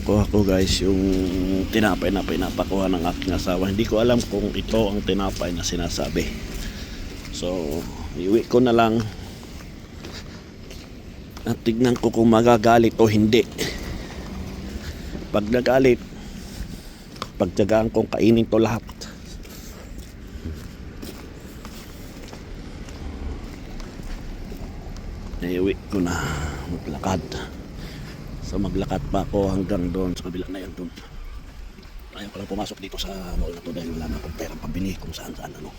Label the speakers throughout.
Speaker 1: nakuha ko guys yung tinapay na pinapakuha ng aking asawa. Hindi ko alam kung ito ang tinapay na sinasabi. So iwi ko na lang at tignan ko kung magagalit o hindi. Pag nagalit, pagtyagaan kong kainin to lahat. Iwi ko na maglakad. So maglakad pa ako hanggang doon sa kabila na yan doon. Ayaw ko lang pumasok dito sa mall na to dahil wala na akong perang pambili kung saan saan ano.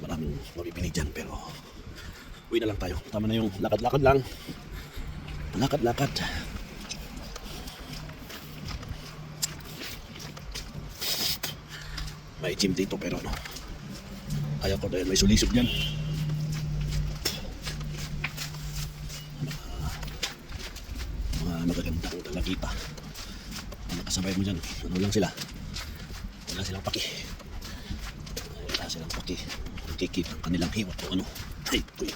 Speaker 1: Maraming mabibili dyan pero uwi na lang tayo. Tama na yung lakad-lakad lang. Lakad-lakad. May gym dito pero ano, ayaw ko dahil may sulisog dyan. Magagandang talagita ang nakasabay mo dyan. Ano lang sila, wala silang paki, kikip ang kanilang hiwat o ano. Ay kuya,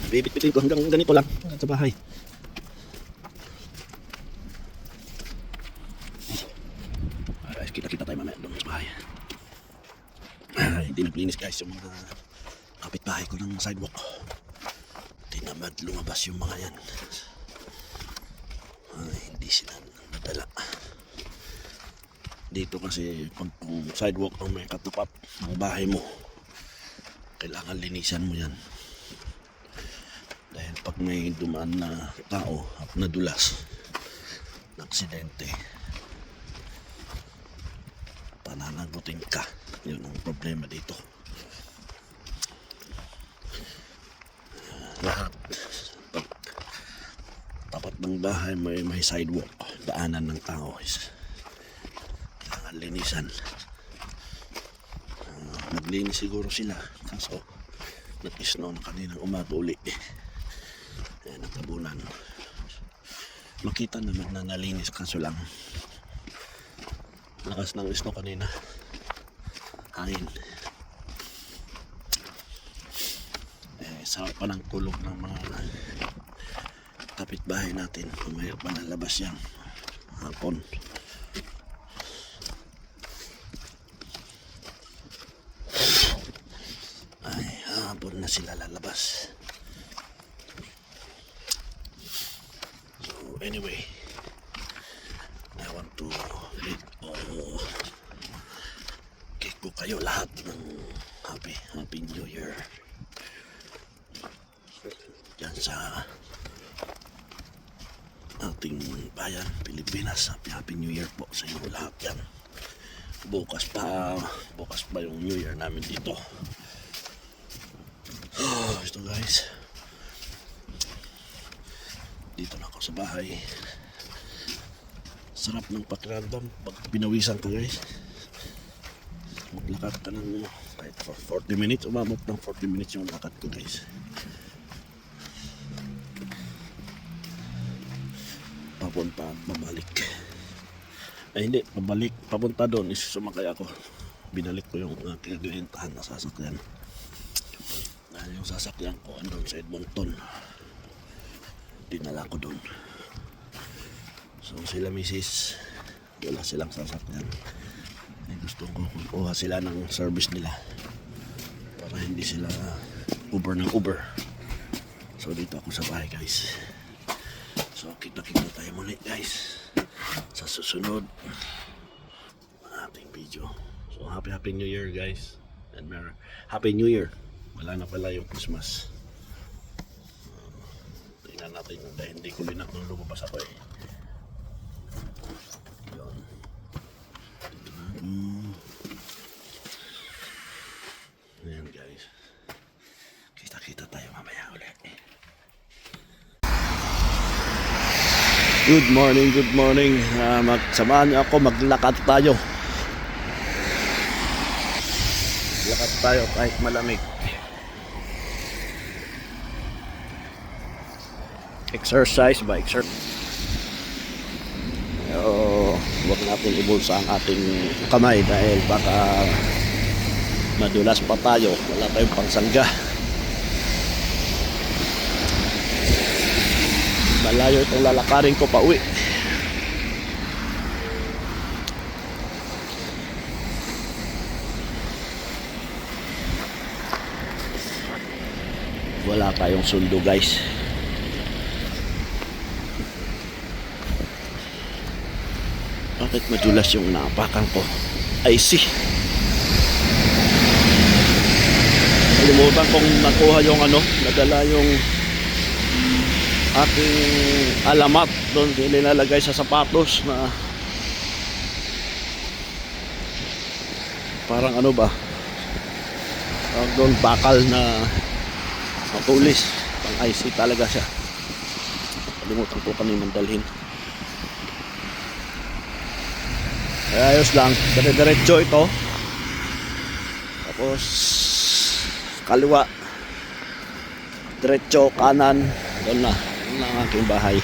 Speaker 1: bibit-bitin ko hanggang ganito lang sa bahay. Ay, kita-kita tayo mamaya doon sa bahay. Hindi naglinis guys yung mga kapitbahay ko ng sidewalk. Tinamad lumabas yung mga yan. Hindi sila nadala. Dito kasi pag sidewalk ang may katapat ng bahay mo, kailangan linisan mo yan. Dahil pag may dumaan na tao at nadulas na aksidente, pananagutin ka. Yun ang problema dito. Lahat pag tapat ng bahay may sidewalk, daanan ng tao is kailangan linisan. Naglinis siguro sila kaso nag-snow na kaninang umaga uli. Nagtabunan. Makita naman na nalinis kaso lang lakas ng snow kanina, hangin. Sarap pa ng tulog ng mga kapitbahay natin. Mayroon pa na labas yan hapon. Ay, hapon na sila lalabas. So anyway, I want to cake ko kayo lahat ng happy New Year dyan sa ating bayan Pilipinas. Happy New Year po sa inyo lahat yan. Bukas pa yung New Year namin dito. Ito guys, dito na ako sa bahay. Sarap ng pakiramdam pag pinawisan ka guys. Maglakad ka ng kahit for 40 minutes, umabot ng 40 minutes yung lakad ko guys. Papunta at babalik. Ay hindi, pabalik, papunta doon is sumakay ako. Binalik ko yung aking binentahan na sasakyan. Dahil yung sasakyan ko andun sa Edmonton, dinala ko doon. So sila misis, wala silang sasakyan. Ay, gusto ko kukuha sila ng service nila para hindi sila Uber ng Uber. So dito ako sa bahay guys. So kita-kita tayo muli guys sa susunod ating video. So happy New Year guys, and happy New Year. Wala na pala yung Christmas. Tingnan natin dahil hindi ko linak nung lumabas ako eh. Yun. Ayan guys, kita-kita tayo mamaya ulit. Good morning. Samahan niyo ako, maglakad tayo. Lakad tayo kahit malamig. Exercise ba? Huwag natin ibulsa ang ating kamay dahil baka madulas pa tayo. Wala tayong pangsangga. malayo itong lalakarin ko pa uwi. Wala tayong sundo guys. Bakit madulas yung naapakan ko? I see. Kalimutan kong nakuha yung nadala yung aking alamat doon nilalagay sa sapatos na parang doon bakal na pulis, pang IC talaga siya. Kalimutan ko kaninang dalhin. Ayos lang, dire-diretso ito. Tapos kaliwa, diretso, kanan, doon na ang aking bahay.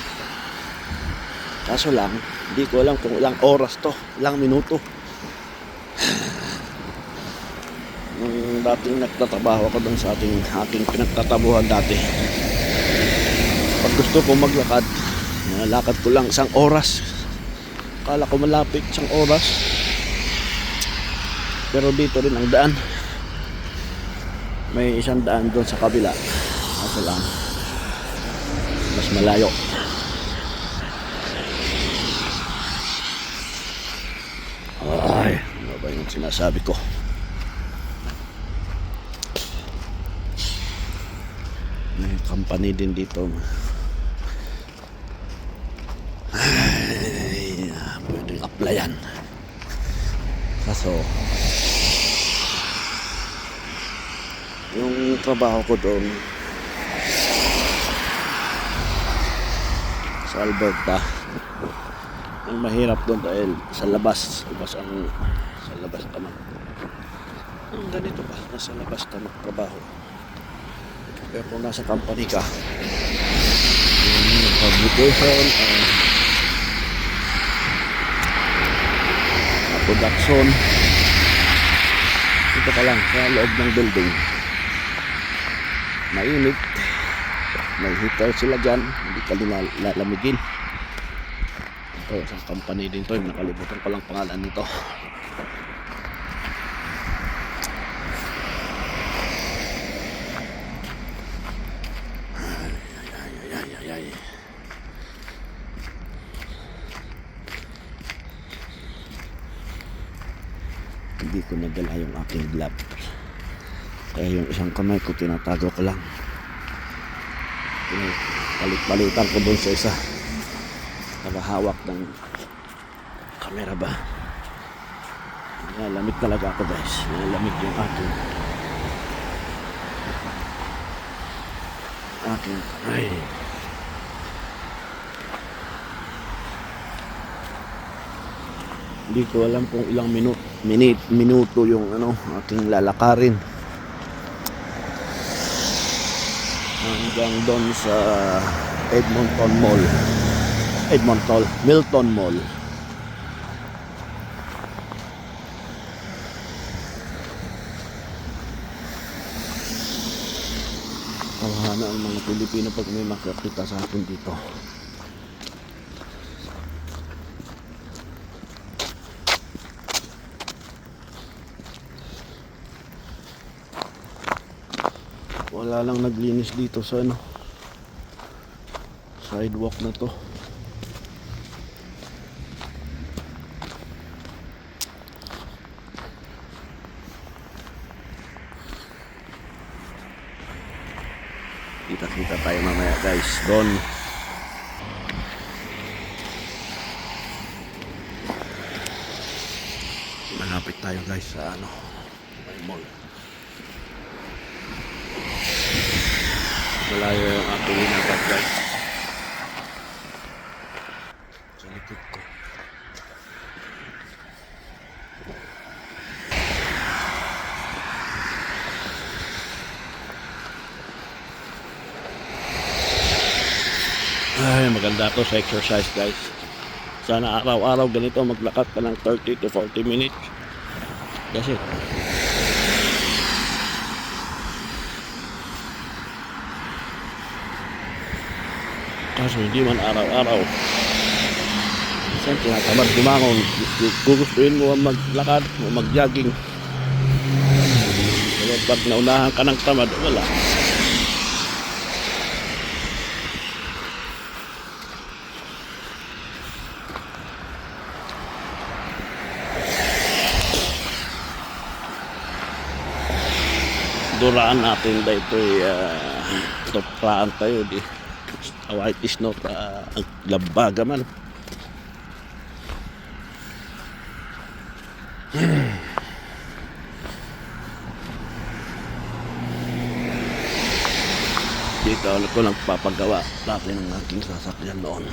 Speaker 1: Kaso lang, hindi ko alam kung ilang oras to, ilang minuto. Nung dating nagtatrabaho ako doon sa aking pinagtatabuhan dati, pag gusto ko maglakad, lakad ko lang 1 oras. Akala ko malapit 1 oras, pero dito rin ang daan. May 1 daan doon sa kabila. Kaso lang, mas malayo. Ay, ano ba yung sinasabi ko? May company din dito. Ay, pwedeng applyan. Kaso yung trabaho ko doon sa Alberta, ang mahirap doon dahil sa labas ka man. Ang ganito ba, nasa labas ka magtrabaho. Pero kung nasa company ka, yung publication, production, ito ka lang sa loob ng building. Mainit, may heater sila dyan, hindi ka lalamigin. Ito, isang company din to, nakalimutan ko lang pangalan nito. Ay. Hindi ko nadala yung aking gloves, kaya yung isang kamay ko tinatago ko lang. Palit-palitan ko doon sa isa nakahawak ng camera ba. Nalamig talaga ako guys, nalamig yung aking kamay. Hindi ko alam kung ilang minuto yung aking lalakarin hanggang doon sa Milton Mall. Tawahan ang mga Pilipino pag may makakita sa atin dito. Wala lang naglinis dito sa sidewalk na to. Kita tayo mamaya guys doon. Malapit tayo guys sa may mall. Malayo yung aking inagad guys sa likod ko. Ay, maganda to sa exercise guys. Sana araw-araw ganito maglakad ka ng 30 to 40 minutes. That's it. Kaso hindi man araw-araw. Minsan tinatamad kumangon. Gugustuhin mo ang maglakad o mag-jogging. Pero pag naunahan ka ng tamad, wala. Duraan natin dito topraan tayo di white is not ang labaga man. Dito ako nagpapagawa dati ng aking sasakyan noon.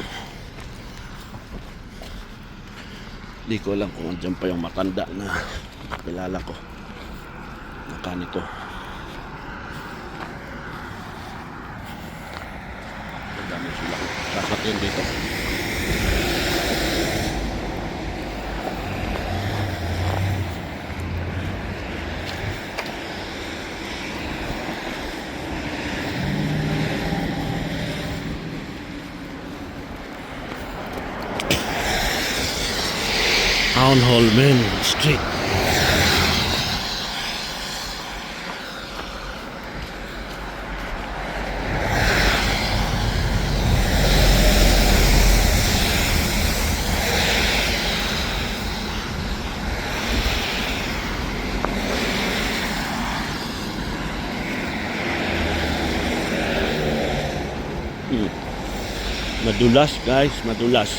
Speaker 1: Di ko lang kung andyan pa yung matanda na kilala ko, mekaniko. Dami sila sasakyan dito. Town Hall Main Street. Madulas guys, madulas.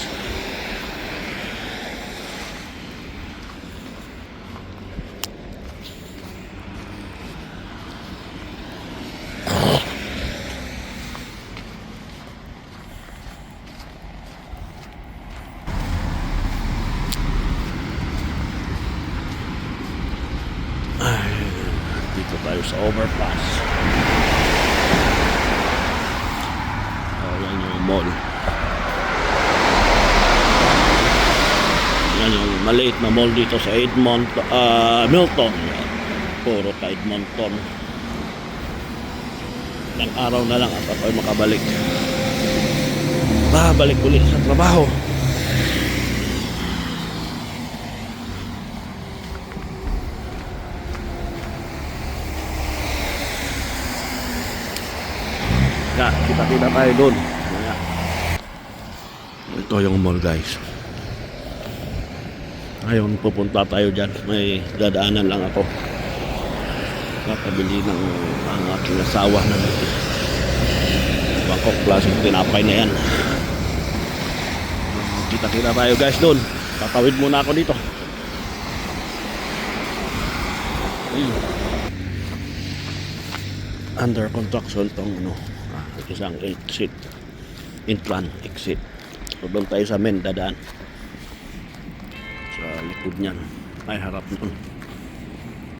Speaker 1: Dito tayo sa overpass. Yan yung mall. Yan yung maliit na mall dito sa Milton. Puro ka Edmonton. Ilang araw na lang at ako'y makabalik. Balik ulit sa trabaho. Kita tayo doon. Ito yung mall guys. Ngayon pupunta tayo dyan. May dadaanan lang ako. Kakabili ng ang aking asawa na dito. Bangkok klaseng tinapay na yan. Kita tayo guys doon. Tatawid muna ako dito. Under construction tong isang exit, in-plan exit. So doon tayo sa main dadaan sa likod niyan, ay harap nun.